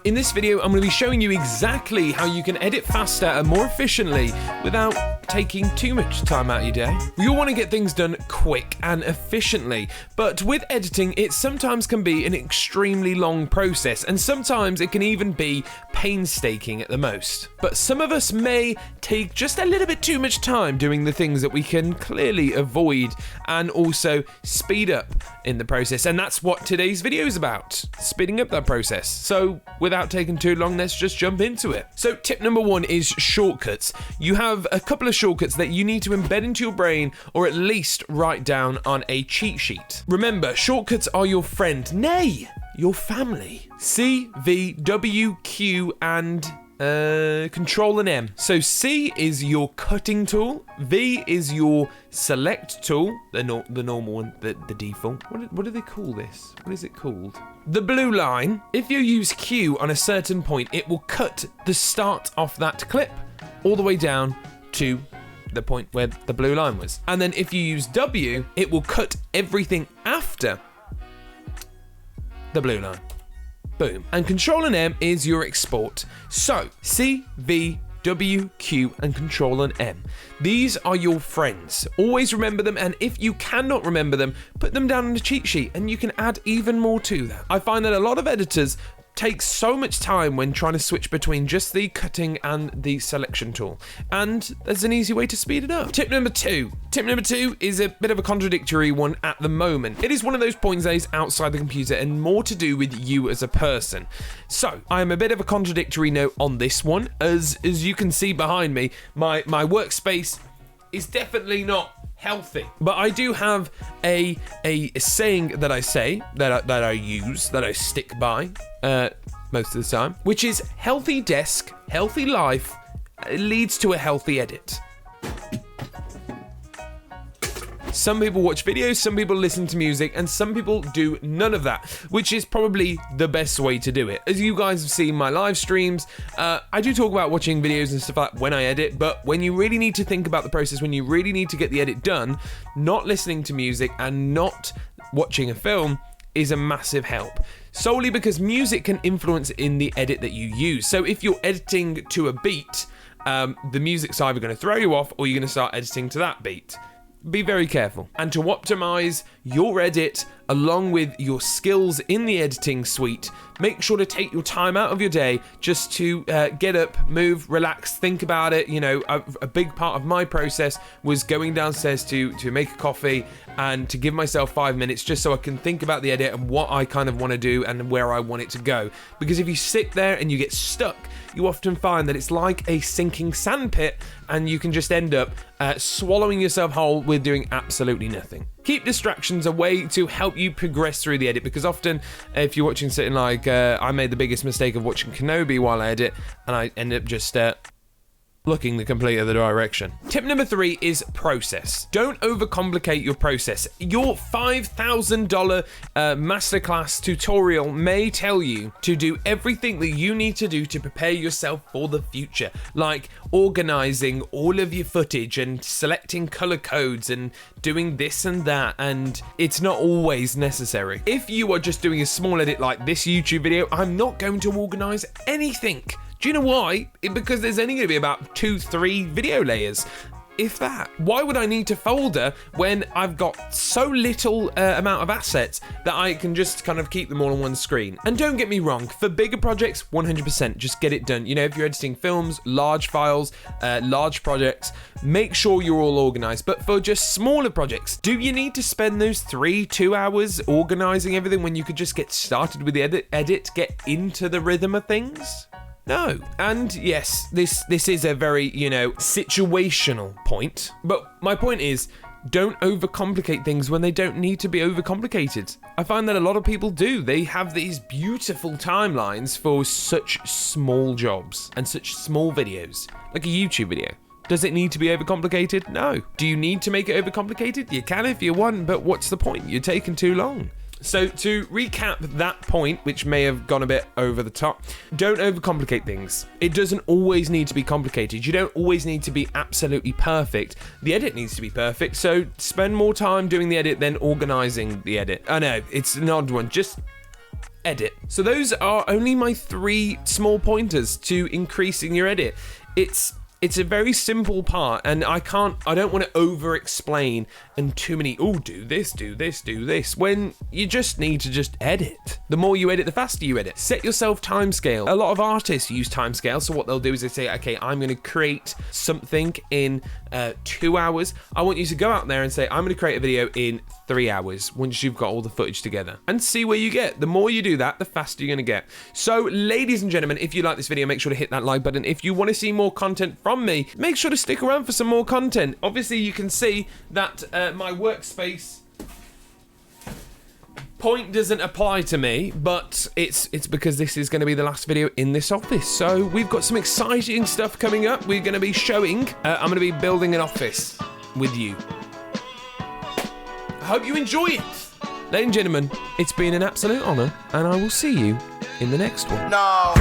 in this video, I'm going to be showing you exactly how you can edit faster and more efficiently without taking too much time out of your day. We all want to get things done quick and efficiently, but with editing, it sometimes can be an extremely long process, and sometimes it can even be painstaking at the most. But some of us may take just a little bit too much time doing the things that we can clearly avoid and also speed up in the process, and that's what today's video is about, speeding up that process. So without taking too long, let's just jump into it. So tip number one is shortcuts. You have a couple of shortcuts that you need to embed into your brain, or at least write down on a cheat sheet. Remember, shortcuts are your friend, nay, your family. C, V, W, Q, and Ctl and M. So C is your cutting tool, V is your select tool, the normal one, the default. What do they call this? What is it called? The blue line. If you use Q on a certain point, it will cut the start off that clip all the way down to the point where the blue line was. And then if you use W, it will cut everything after the blue line. Boom. And Ctl and M is your export. So C, V, W, Q, and Ctl and M. These are your friends. Always remember them, and if you cannot remember them, put them down on a cheat sheet and you can add even more to that. I find that a lot of editors take so much time when trying to switch between just the cutting and the selection tool, and there's an easy way to speed it up. Tip number two. Tip number two is a bit of a contradictory one at the moment. It is one of those points that is outside the computer and more to do with you as a person. So I am a bit of a contradictory note on this one. As you can see behind me, my workspace is definitely not healthy, but I do have a saying that I say, that I use, that I stick by most of the time, which is healthy desk, healthy life leads to a healthy edit. Some people watch videos, some people listen to music, and some people do none of that, which is probably the best way to do it. As you guys have seen my live streams, I do talk about watching videos and stuff like that when I edit, but when you really need to think about the process, when you really need to get the edit done, not listening to music and not watching a film is a massive help. Solely because music can influence in the edit that you use. So if you're editing to a beat, the music's either going to throw you off or you're going to start editing to that beat. Be very careful. And to optimize your edit along with your skills in the editing suite, make sure to take your time out of your day just to get up, move, relax, think about it. You know, a big part of my process was going downstairs to make a coffee and to give myself 5 minutes just so I can think about the edit and what I kind of want to do and where I want it to go. Because if you sit there and you get stuck, you often find that it's like a sinking sandpit and you can just end up swallowing yourself whole with doing absolutely nothing. Keep distractions away to help you progress through the edit, because often if you're watching something like I made the biggest mistake of watching Kenobi while I edit, and I end up just looking the complete other direction. Tip number three is process. Don't overcomplicate your process. Your $5,000 masterclass tutorial may tell you to do everything that you need to do to prepare yourself for the future, like organizing all of your footage and selecting color codes and doing this and that, and it's not always necessary. If you are just doing a small edit like this YouTube video, I'm not going to organize anything. Do you know why? Because there's only going to be about 2-3 video layers, if that. Why would I need to folder when I've got so little amount of assets that I can just kind of keep them all on one screen? And don't get me wrong, for bigger projects, 100%, just get it done. You know, if you're editing films, large files, large projects, make sure you're all organized. But for just smaller projects, do you need to spend those 2 hours organizing everything when you could just get started with the edit, get into the rhythm of things? No. And yes, this is a very, situational point. But my point is, don't overcomplicate things when they don't need to be overcomplicated. I find that a lot of people do. They have these beautiful timelines for such small jobs and such small videos, like a YouTube video. Does it need to be overcomplicated? No. Do you need to make it overcomplicated? You can if you want, but what's the point? You're taking too long. So to recap that point, which may have gone a bit over the top, don't overcomplicate things. It doesn't always need to be complicated. You don't always need to be absolutely perfect. The edit needs to be perfect, so spend more time doing the edit than organizing the edit. I know, it's an odd one. Just edit. So those are only my 3 small pointers to increasing your edit. It's a very simple part, and I don't want to over explain and too many, do this, when you just need to just edit. The more you edit, the faster you edit. Set yourself timescale. A lot of artists use timescale, so what they'll do is they say, okay, I'm going to create something in 2 hours. I want you to go out there and say, I'm going to create a video in 3 hours once you've got all the footage together, and see where you get. The more you do that, the faster you're going to get. So, ladies and gentlemen, if you like this video, make sure to hit that like button. If you want to see more content from me, make sure to stick around for some more content. Obviously, you can see that my Workspace point doesn't apply to me, but it's because this is going to be the last video in this office. So we've got some exciting stuff coming up. We're going to be showing, I'm going to be building an office with you. I hope you enjoy it. Ladies and gentlemen, it's been an absolute honour, and I will see you in the next one. No.